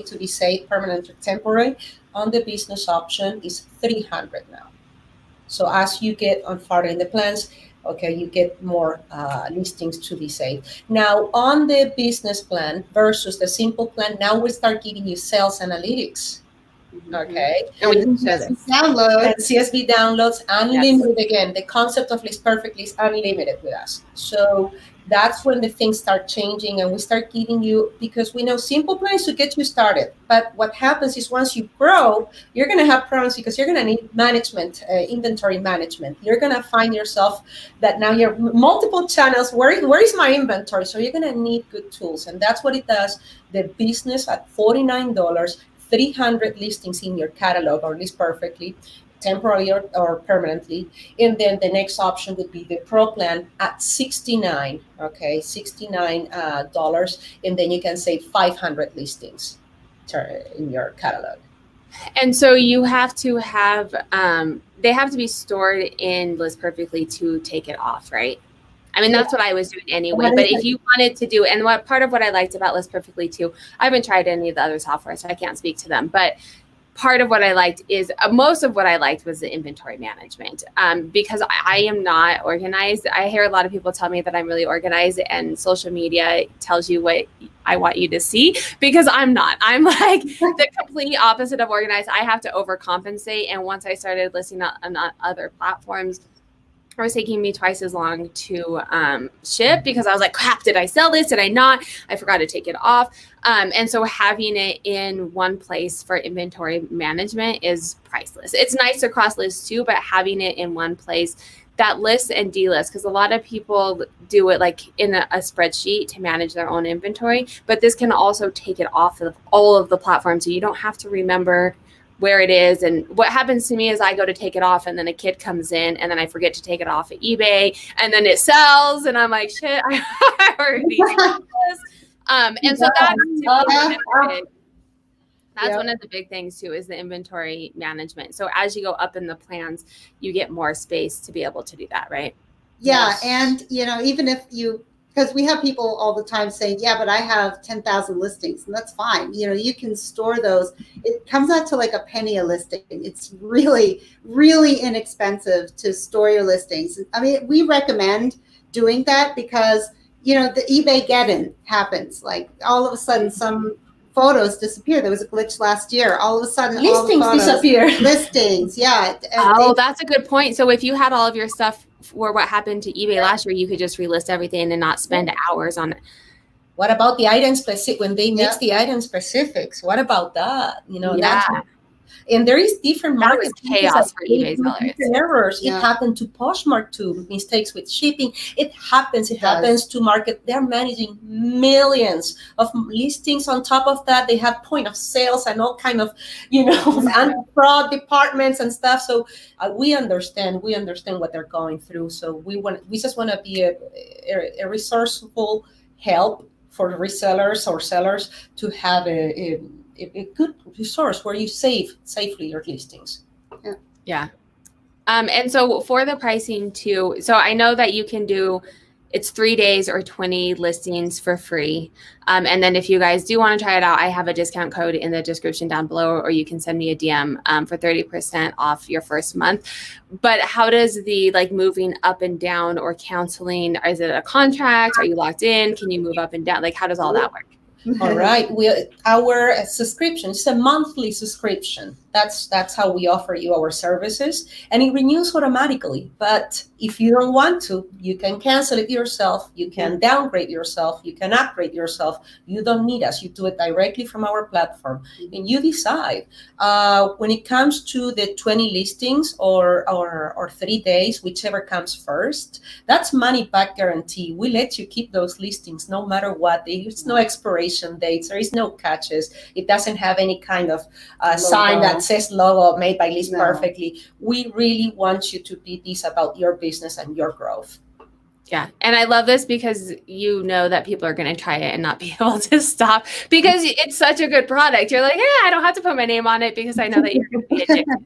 to be saved permanent or temporary, on the business option is 300 now. So as you get on farther in the plans, Okay, you get more listings to be saved. Now, on the business plan versus the simple plan, now we start giving you sales analytics. Okay. And we And can show the this. download. And CSV downloads, unlimited again. The concept of List Perfectly is unlimited with us. So that's when the things start changing and we start giving you, because we know simple plans to get you started. But what happens is once you grow, you're going to have problems because you're going to need management, inventory management. You're going to find yourself that now you're multiple channels. Where is my inventory? So you're going to need good tools. And that's what it does. The business at $49, 300 listings in your catalog or list perfectly, temporarily or permanently. And then the next option would be the Pro plan at $69, okay, $69. And then you can save 500 listings in your catalog. And so you have to have, they have to be stored in List Perfectly to take it off, right? I mean, that's what I was doing anyway. But if you wanted to do, and what part of what I liked about List Perfectly too, I haven't tried any of the other software, so I can't speak to them. But part of what I liked is most of what I liked was the inventory management, because I am not organized. I hear a lot of people tell me that I'm really organized, and social media tells you what I want you to see, because I'm not. I'm like the complete opposite of organized. I have to overcompensate. And once I started listing on other platforms, it was taking me twice as long to ship, because I was like, crap, did I sell this? Did I not? I forgot to take it off. And so having it in one place for inventory management is priceless. It's nice to cross list too, but having it in one place that lists and delists, because a lot of people do it like in a spreadsheet to manage their own inventory, but this can also take it off of all of the platforms. So you don't have to remember where it is. And what happens to me is I go to take it off and then a kid comes in and then I forget to take it off at eBay and then it sells and I'm like, shit, I already sold this. And so that's one of the big things too, is the inventory management. So as you go up in the plans, you get more space to be able to do that, right? Yeah. Yes. And, even if because we have people all the time saying, yeah, but I have 10,000 listings, and that's fine. You can store those. It comes out to like a penny a listing. It's really, really inexpensive to store your listings. I mean, we recommend doing that because, the eBay get-in happens. Like all of a sudden some photos disappear. There was a glitch last year. All of a sudden, listings all the photos disappear. Listings, yeah. That's a good point. So if you had all of your stuff for what happened to eBay last year, you could just relist everything and not spend hours on it. What about the item specific, when they mix the item specifics? What about that? And there is different market chaos for eBay sellers. Errors. Yeah. It happened to Poshmark too. Mistakes with shipping. It happens. It happens to market. They're managing millions of listings. On top of that, they have point of sales and all kind of, anti-fraud departments and stuff. So we understand what they're going through. So we just want to be a resourceful help for resellers or sellers to have a good resource where you save safely your listings. Yeah. And so for the pricing too, so I know that you can do, it's 3 days or 20 listings for free. And then if you guys do want to try it out, I have a discount code in the description down below, or you can send me a DM for 30% off your first month. But how does the moving up and down or counseling, is it a contract? Are you locked in? Can you move up and down? How does all that work? All right. Our subscription is a monthly subscription. That's how we offer you our services, and it renews automatically. But if you don't want to, you can cancel it yourself. You can downgrade yourself. You can upgrade yourself. You don't need us. You do it directly from our platform, and you decide. When it comes to the 20 listings or 3 days, whichever comes first, that's money back guarantee. We let you keep those listings no matter what. There's no expiration dates. There is no catches. It doesn't have any kind of sign that says logo made by List Perfectly. We really want you to be this about your business and your growth. Yeah. And I love this because you know that people are going to try it and not be able to stop, because it's such a good product. You're like, yeah, I don't have to put my name on it because I know that you're going to be addicted,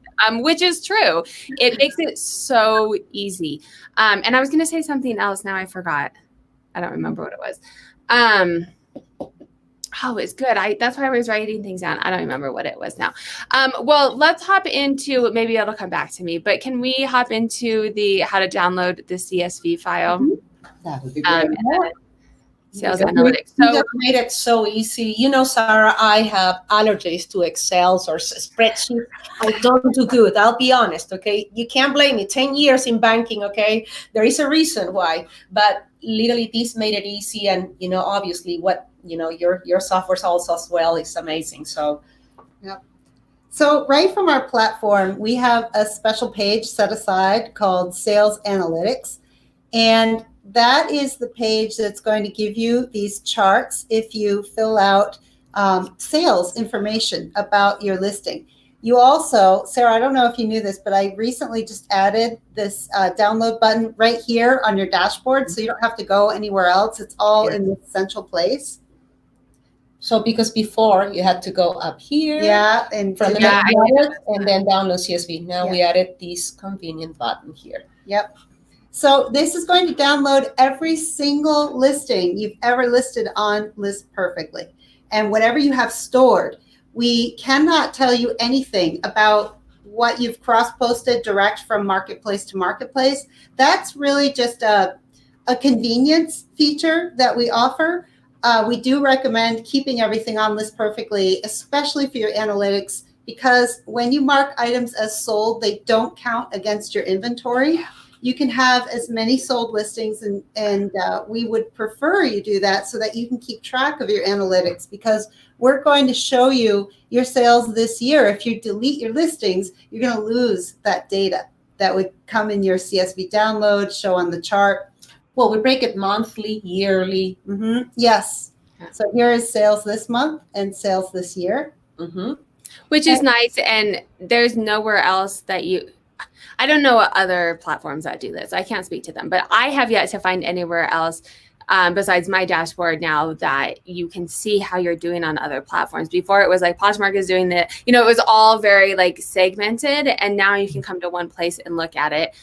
which is true. It makes it so easy. And I was going to say something else. Now I forgot. I don't remember what it was. Oh, it's good. That's why I was writing things down. I don't remember what it was now. Well, let's hop into, maybe it'll come back to me, but can we hop into the how to download the CSV file? That would be great. Sales You analytics. You So just made it so easy. You know, Sarah, I have allergies to Excels or spreadsheets. I don't do good. I'll be honest, okay? You can't blame me. 10 years in banking, okay? There is a reason why. But literally, this made it easy. And, you know, obviously, what, you know, your software also as well is amazing. So, Yep. So right from our platform, we have a special page set aside called Sales Analytics. And that is the page that's going to give you these charts if you fill out sales information about your listing. You also, Sarah, I don't know if you knew this, but I recently just added this download button right here on your dashboard, so you don't have to go anywhere else. It's all in this central place. so because before you had to go up here, Yeah, and from the Yeah, and then download CSV. Now we added this convenient button here. Yep. So this is going to download every single listing you've ever listed on List Perfectly. And whatever you have stored, we cannot tell you anything about what you've cross-posted direct from marketplace to marketplace. That's really just a convenience feature that we offer. We do recommend keeping everything on List Perfectly, especially for your analytics, because when you mark items as sold, they don't count against your inventory. You can have as many sold listings, and we would prefer you do that so that you can keep track of your analytics, because we're going to show you your sales this year. If you delete your listings, you're going to lose that data that would come in your CSV download, show on the chart. Well, we break it monthly, yearly. Yes. So here is sales this month and sales this year. which is nice. And there's nowhere else that I don't know what other platforms that do this. I can't speak to them, but I have yet to find anywhere else besides my dashboard now that you can see how you're doing on other platforms. Before it was like Poshmark is doing it, you know, it was all very like segmented, and now you can come to one place and look at it.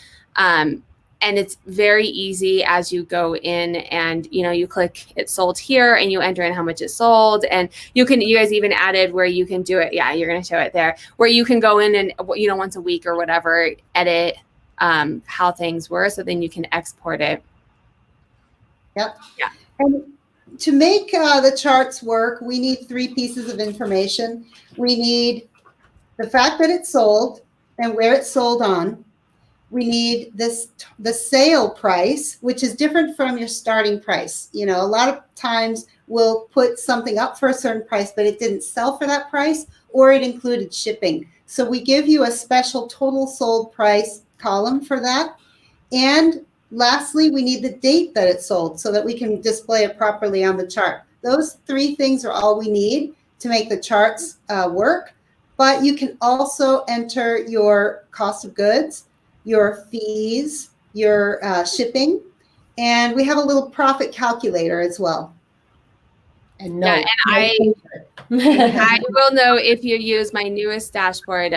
And it's very easy as you go in and, you know, you click it's sold here and you enter in how much it sold. And you guys even added where you can do it. Yeah, you're going to show it there, where you can go in and, you know, once a week or whatever, edit how things were. So then you can export it. Yep. Yeah. And to make the charts work, we need 3 pieces of information. We need the fact that it's sold and where it's sold on. We need the sale price, which is different from your starting price. You know, a lot of times we'll put something up for a certain price, but it didn't sell for that price, or it included shipping. So we give you a special total sold price column for that. And lastly, we need the date that it sold so that we can display it properly on the chart. Those 3 things are all we need to make the charts work. But you can also enter your cost of goods, your fees, your shipping, and we have a little profit calculator as well. And I will know if you use my newest dashboard.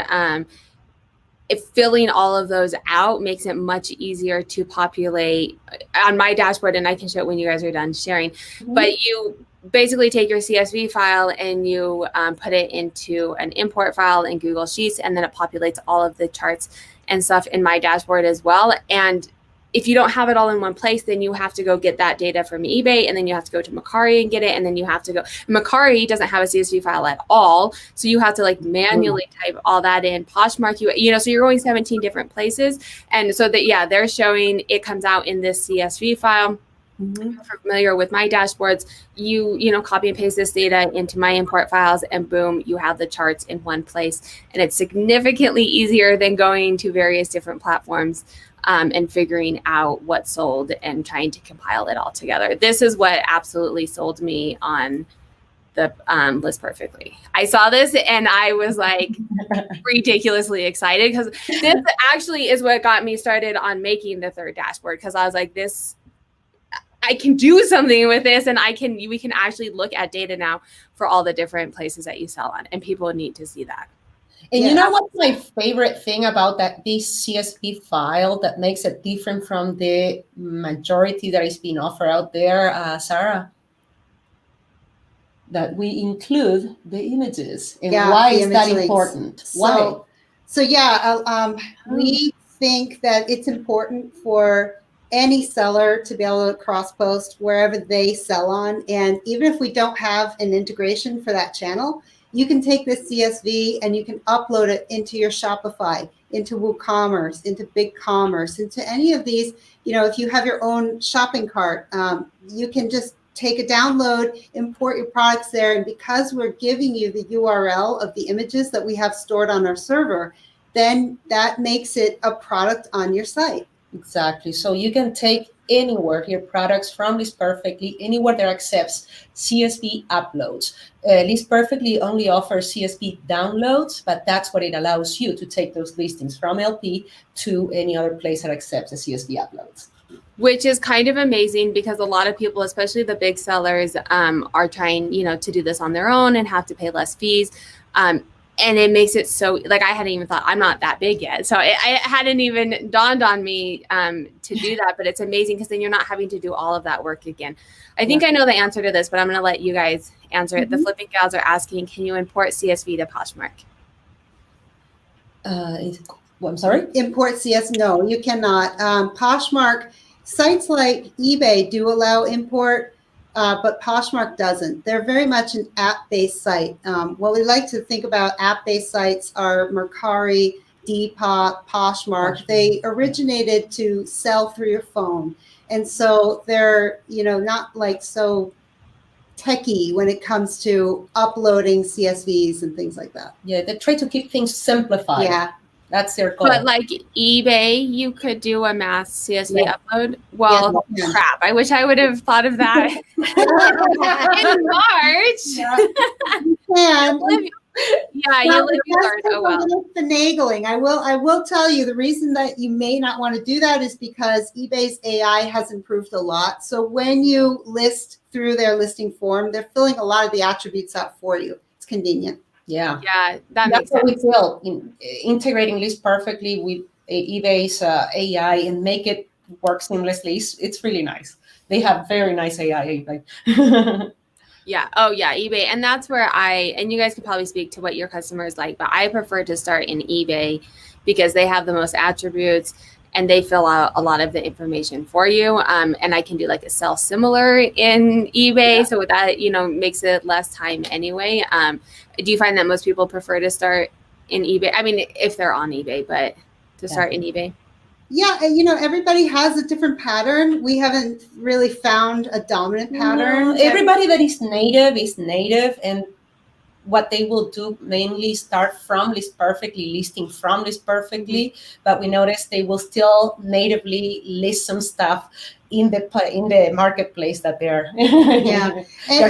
If filling all of those out makes it much easier to populate on my dashboard, and I can show it when you guys are done sharing. But you basically take your CSV file and you put it into an import file in Google Sheets, and then it populates all of the charts and stuff in my dashboard as well. And if you don't have it all in one place, then you have to go get that data from eBay, and then you have to go to Mercari and get it, and then you have to go. Mercari doesn't have a CSV file at all, so you have to like manually type all that in. Poshmark, you know, so you're going 17 different places, and so that they're showing it comes out in this CSV file. If you're familiar with my dashboards, you know, copy and paste this data into my import files, and boom, you have the charts in one place. And it's significantly easier than going to various different platforms and figuring out what sold and trying to compile it all together. This is what absolutely sold me on the List Perfectly. I saw this and I was like ridiculously excited, because this actually is what got me started on making the 3rd dashboard, because I was like, I can do something with this, and we can actually look at data now for all the different places that you sell on, and people need to see that. And you know what's my favorite thing about this CSV file that makes it different from the majority that is being offered out there, Sarah? that we include the images. And Yeah, why the is that image links. important? Why? So yeah, we think that it's important for any seller to be able to cross post wherever they sell on. And even if we don't have an integration for that channel, you can take this CSV and you can upload it into your Shopify, into WooCommerce, into BigCommerce, into any of these. You know, if you have your own shopping cart, you can just take a download, import your products there. And because we're giving you the URL of the images that we have stored on our server, then that makes it a product on your site. Exactly. So you can take anywhere your products from List Perfectly, anywhere that accepts CSV uploads. List Perfectly only offers CSV downloads, but that's what it allows you to take those listings from LP to any other place that accepts the CSV uploads. Which is kind of amazing because a lot of people, especially the big sellers, are trying, to do this on their own and have to pay less fees. And it makes it so, like, I hadn't even thought, I'm not that big yet. So it hadn't even dawned on me to do that. But it's amazing because then you're not having to do all of that work again. I think I know the answer to this, but I'm going to let you guys answer it. The Flipping Gals are asking, can you import CSV to Poshmark? I'm sorry? Import CS? No, you cannot. Poshmark, sites like eBay do allow import, but Poshmark doesn't. They're very much an app-based site. What we like to think about app-based sites are Mercari, Depop, Poshmark. They originated to sell through your phone. And so they're, not like so techie when it comes to uploading CSVs and things like that. Yeah, they try to keep things simplified. Yeah. That's their goal. But like eBay, you could do a mass CSV upload. Well, crap. I wish I would have thought of that in March. You live in March. Oh well. Finagling. I will tell you the reason that you may not want to do that is because eBay's AI has improved a lot. So when you list through their listing form, they're filling a lot of the attributes out for you. It's convenient. Yeah, that makes sense. That's what we feel, integrating List Perfectly with eBay's AI and make it work seamlessly. It's really nice. They have very nice AI. Yeah. Oh, yeah. eBay. And that's where and you guys could probably speak to what your customers like, but I prefer to start in eBay because they have the most attributes and they fill out a lot of the information for you. And I can do like a sell similar in eBay. So with that, makes it less time anyway. Do you find that most people prefer to start in eBay? I mean, if they're on eBay, but to start in eBay? Yeah, everybody has a different pattern. We haven't really found a dominant pattern. Everybody that is native, and what they will do mainly start from List Perfectly, listing from List Perfectly, but we notice they will still natively list some stuff in the marketplace that they're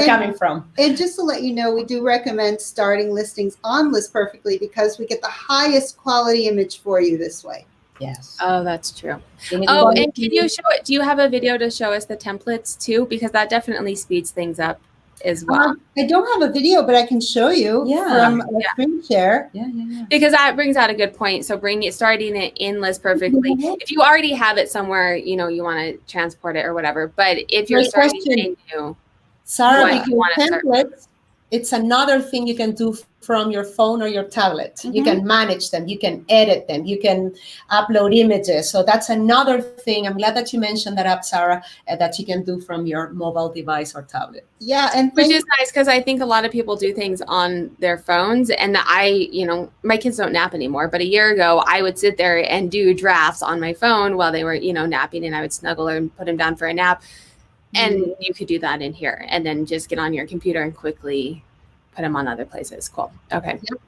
coming from. And just to let you know, we do recommend starting listings on List Perfectly because we get the highest quality image for you this way. Yes. Oh, that's true. Oh, and can you show it? Do you have a video to show us the templates too? Because that definitely speeds things up as well. I don't have a video, but I can show you from a screen share. Yeah. Because that brings out a good point. So starting it in List Perfectly. If you already have it somewhere, you want to transport it or whatever. But if you're starting new, Sarah, templates, it's another thing you can do from your phone or your tablet. You can manage them, you can edit them, you can upload images. So that's another thing. I'm glad that you mentioned that up, Sarah, that you can do from your mobile device or tablet. Yeah, and which is nice because I think a lot of people do things on their phones. And my kids don't nap anymore. But a year ago, I would sit there and do drafts on my phone while they were, napping, and I would snuggle her and put them down for a nap. And you could do that in here and then just get on your computer and quickly put them on other places. Cool. Okay. Yep.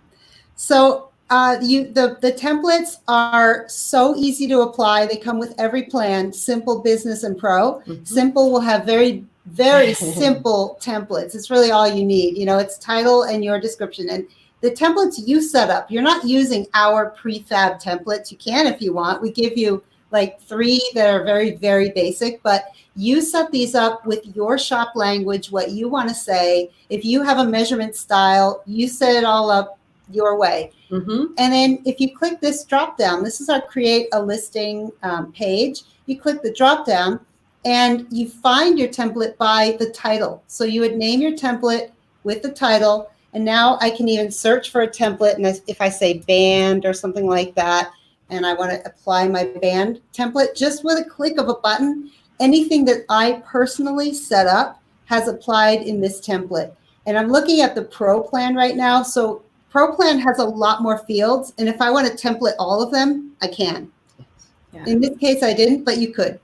So the templates are so easy to apply. They come with every plan, Simple, Business, and Pro. Simple will have very, very simple templates. It's really all you need. It's title and your description. And the templates you set up, you're not using our prefab templates. You can if you want. We give you like 3 that are very, very basic, but you set these up with your shop language, what you want to say. If you have a measurement style, you set it all up your way. And then if you click this drop down, this is our create a listing page. You click the drop down and you find your template by the title. So you would name your template with the title. And now I can even search for a template. And if I say band or something like that, and I want to apply my band template just with a click of a button, anything that I personally set up has applied in this template. And I'm looking at the Pro plan right now. So Pro plan has a lot more fields. And if I want to template all of them, I can. Yeah. In this case, I didn't, but you could.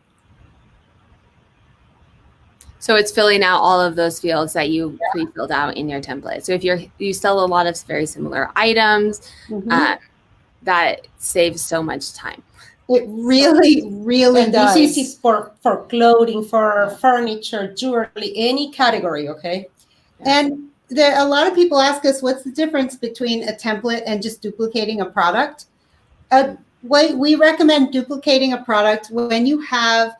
So it's filling out all of those fields that you pre-filled out in your template. So if you sell a lot of very similar items, that saves so much time. It really, really does. This is for clothing, for furniture, jewelry, any category, okay? And a lot of people ask us, what's the difference between a template and just duplicating a product? We recommend duplicating a product when you have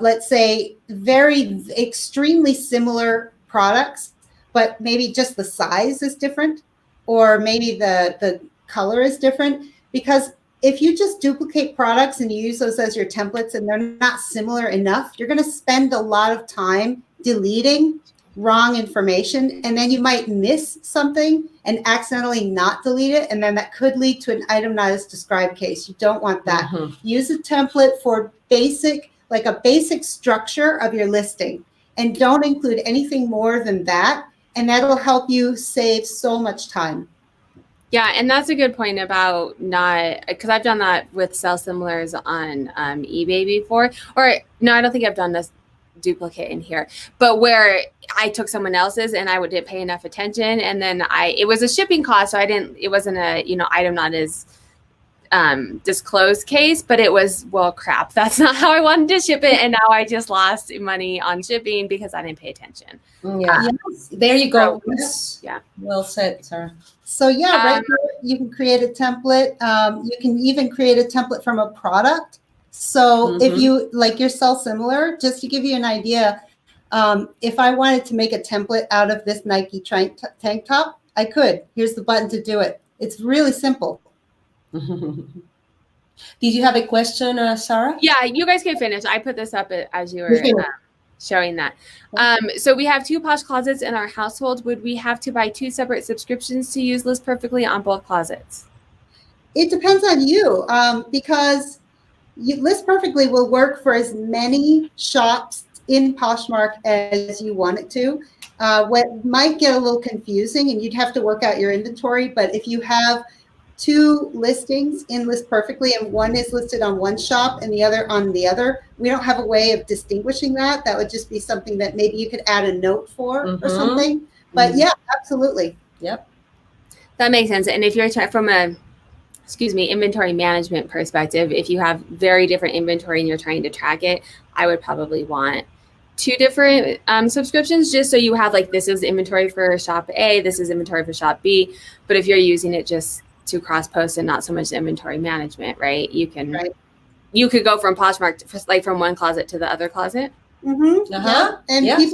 let's say very extremely similar products, but maybe just the size is different, or maybe the color is different. Because if you just duplicate products and you use those as your templates and they're not similar enough, you're going to spend a lot of time deleting wrong information, and then you might miss something and accidentally not delete it, and then that could lead to an item not as described case. You don't want that. Use a template for like a basic structure of your listing, and don't include anything more than that. And that'll help you save so much time. Yeah. And that's a good point about because I've done that with sell similars on eBay before, or no, I don't think I've done this duplicate in here, but where I took someone else's and I didn't pay enough attention. And then it was a shipping cost. So it wasn't a, item not as disclosed case, but it was, well, crap, that's not how I wanted to ship it. And now I just lost money on shipping because I didn't pay attention. Yes. There you go. Yeah. Well said, Sarah. So right here, you can create a template. You can even create a template from a product. So if you like your sell similar, just to give you an idea, if I wanted to make a template out of this Nike tank top, I could. Here's the button to do it. It's really simple. Did you have a question, Sarah? Yeah, you guys can finish. I put this up as you were showing that. So we have 2 Posh closets in our household. Would we have to buy 2 separate subscriptions to use List Perfectly on both closets? It depends on you, because List Perfectly will work for as many shops in Poshmark as you want it to. What might get a little confusing, and you'd have to work out your inventory, but if you have 2 listings in List Perfectly and one is listed on one shop and the other on the other, we don't have a way of distinguishing that. That would just be something that maybe you could add a note for or something. But yeah, absolutely. Yep. That makes sense. And if you're from a inventory management perspective, if you have very different inventory and you're trying to track it, I would probably want 2 different subscriptions, just so you have this is inventory for shop A, this is inventory for shop B. But if you're using it just to cross post and not so much inventory management, right? You could go from Poshmark from one closet to the other closet. And people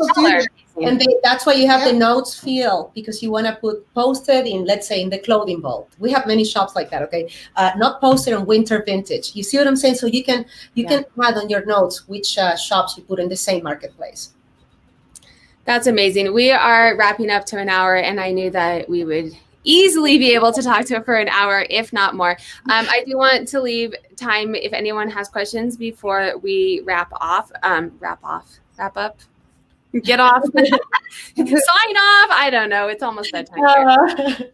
do that. And that's why you have the notes field, because you want to put posted in, let's say, in the clothing vault. We have many shops like that. Okay, not posted on winter vintage. You see what I'm saying? So you can add on your notes which shops you put in the same marketplace. That's amazing. We are wrapping up to an hour, and I knew that we would easily be able to talk to her for an hour, if not more. I do want to leave time if anyone has questions before we wrap up, get off, sign off. I don't know. It's almost that time.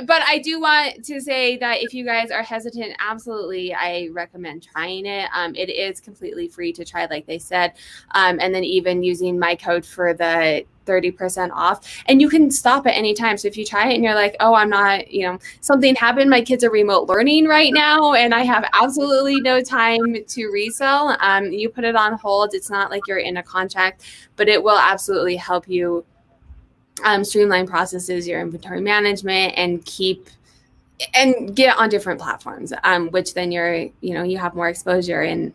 But I do want to say that if you guys are hesitant, absolutely, I recommend trying it. It is completely free to try, like they said. And then even using my code for the 30% off, and you can stop at any time. So if you try it and you're like, oh, I'm not, something happened, my kids are remote learning right now, and I have absolutely no time to resell. You put it on hold. It's not like you're in a contract, but it will absolutely help you streamline processes, your inventory management, and get on different platforms, which then you have more exposure and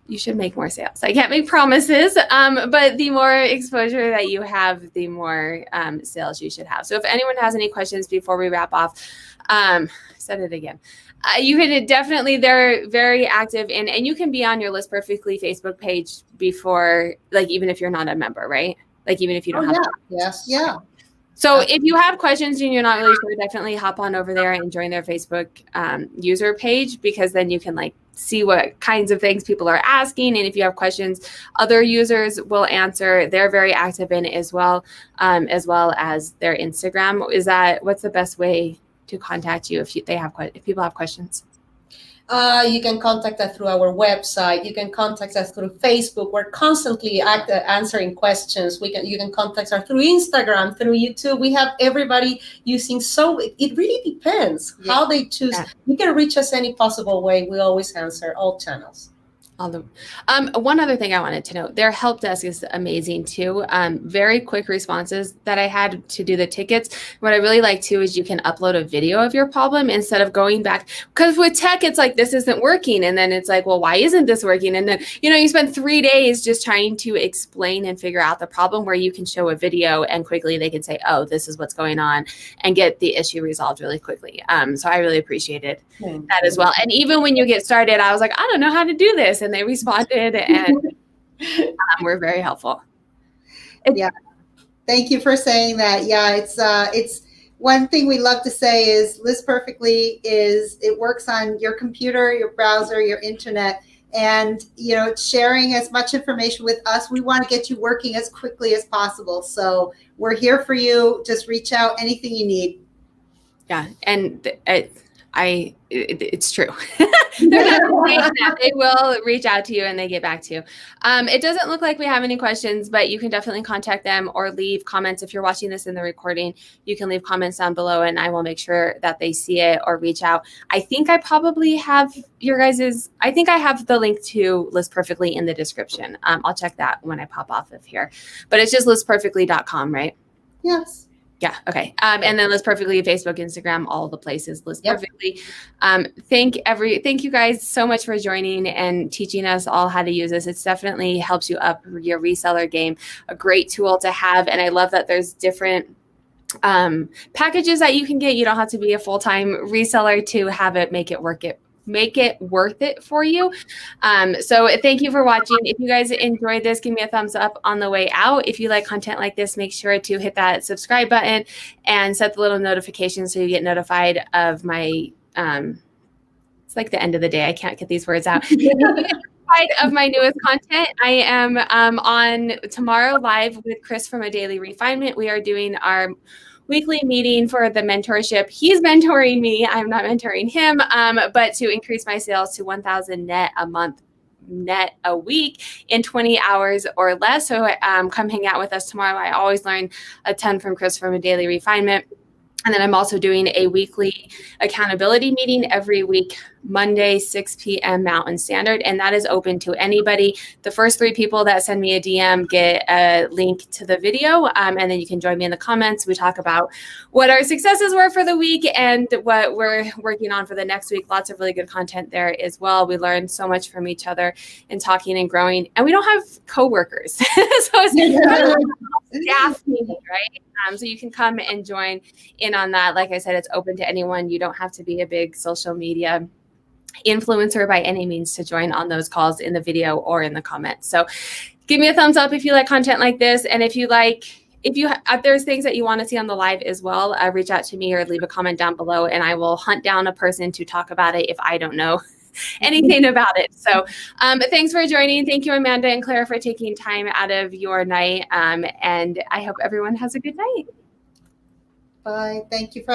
you should make more sales. I can't make promises, but the more exposure that you have, the more sales you should have. So if anyone has any questions before we wrap off, said it again. You can definitely, they're very active, and you can be on your List Perfectly Facebook page before, even if you're not a member, right? like even if you don't Oh, have. yeah. Yes. Yeah. So if you have questions and you're not really sure, definitely hop on over there and join their Facebook user page, because then you can like see what kinds of things people are asking. And if you have questions, other users will answer. They're very active in it as well as their Instagram. What's the best way to contact you if people have questions? You can contact us through our website. You can contact us through Facebook. We're constantly answering questions. You can contact us through Instagram, through YouTube. We have everybody using. So it really depends how they choose. Yeah. You can reach us any possible way. We always answer all channels. One other thing I wanted to note, their help desk is amazing too. Very quick responses that I had to do the tickets. What I really like too is you can upload a video of your problem instead of going back, because with tech, it's like, this isn't working. And then it's like, well, why isn't this working? And then, you spend 3 days just trying to explain and figure out the problem, where you can show a video and quickly they can say, oh, this is what's going on, and get the issue resolved really quickly. So I really appreciated that as well. And even when you get started, I was like, I don't know how to do this. And they responded and were very helpful. Yeah. Thank you for saying that. Yeah, it's one thing we love to say is List Perfectly it works on your computer, your browser, your internet, and sharing as much information with us. We want to get you working as quickly as possible. So we're here for you. Just reach out, anything you need. Yeah. And it's true. They will reach out to you and they get back to you. It doesn't look like we have any questions, but you can definitely contact them or leave comments. If you're watching this in the recording, you can leave comments down below and I will make sure that they see it or reach out. I think I probably have I have the link to List Perfectly in the description. I'll check that when I pop off of here, but it's just listperfectly.com, right? Yes. Yeah. Okay. And then List Perfectly, Facebook, Instagram, all the places, List Perfectly. Thank you guys so much for joining and teaching us all how to use this. It definitely helps you up your reseller game. A great tool to have. And I love that there's different packages that you can get. You don't have to be a full-time reseller to have it make it worth it for you. So thank you for watching. If you guys enjoyed this, give me a thumbs up on the way out. If you like content like this, make sure to hit that subscribe button and set the little notification so you get notified of my, it's like the end of the day. I can't get these words out. Of my newest content. I am on tomorrow live with Chris from A Daily Refinement. We are doing our weekly meeting for the mentorship. He's mentoring me. I'm not mentoring him, but to increase my sales to 1,000 net a month, net a week in 20 hours or less. So come hang out with us tomorrow. I always learn a ton from Chris from A Daily Refinement. And then I'm also doing a weekly accountability meeting every week, Monday, 6 p.m. Mountain Standard. And that is open to anybody. The first 3 people that send me a DM get a link to the video. And then you can join me in the comments. We talk about what our successes were for the week and what we're working on for the next week. Lots of really good content there as well. We learn so much from each other in talking and growing. And we don't have coworkers. So it's kind of like a staff meeting, right? So you can come and join in on that. Like I said, it's open to anyone. You don't have to be a big social media influencer by any means to join on those calls in the video or in the comments. So give me a thumbs up if you like content like this. And if there's things that you want to see on the live as well, reach out to me or leave a comment down below and I will hunt down a person to talk about it if I don't know anything about it. So thanks for joining. Thank you, Amanda and Claire, for taking time out of your night. And I hope everyone has a good night. Bye. Thank you for